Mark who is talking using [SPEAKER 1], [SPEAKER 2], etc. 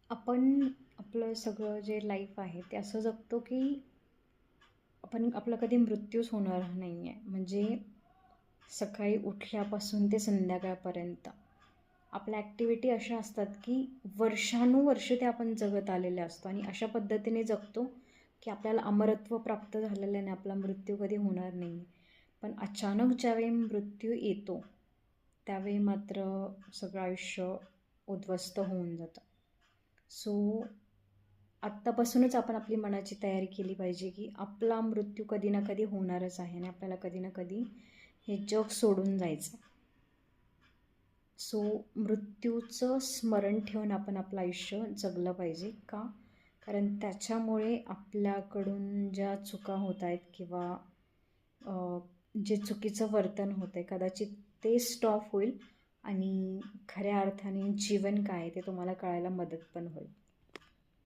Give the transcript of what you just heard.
[SPEAKER 1] आपण आपलं सगळं जे लाईफ आहे ते असं जगतो की आपला कधी मृत्यूच होणार नाही आहे. म्हणजे सकाळी उठल्यापासून ते संध्याकाळपर्यंत आपल्या ॲक्टिव्हिटी अशा असतात की वर्षानुवर्षे ते आपण जगत आलेले असतो आणि अशा पद्धतीने जगतो की आपल्याला अमरत्व प्राप्त झालेलं आणि आपला मृत्यू कधी होणार नाही. पण अचानक ज्यावेळी मृत्यू येतो त्यावेळी मात्र सगळं आयुष्य उद्ध्वस्त होऊन जातं. सो आत्तापासूनच आपण आपली मनाची तयारी केली पाहिजे की आपला मृत्यू कधी ना कधी होणारच आहे आणि आपल्याला कधी ना कधी हे जग सोडून जायचं. सो मृत्यूचं स्मरण ठेवून आपण आपलं आयुष्य जगलं पाहिजे. का? कारण त्याच्यामुळे आपल्याकडून ज्या चुका होत आहेत किंवा जे चुकीचं वर्तन होतं आहे कदाचित ते स्टॉप होईल आणि खऱ्या अर्थाने जीवन काय ते तुम्हाला कळायला मदत पण होईल.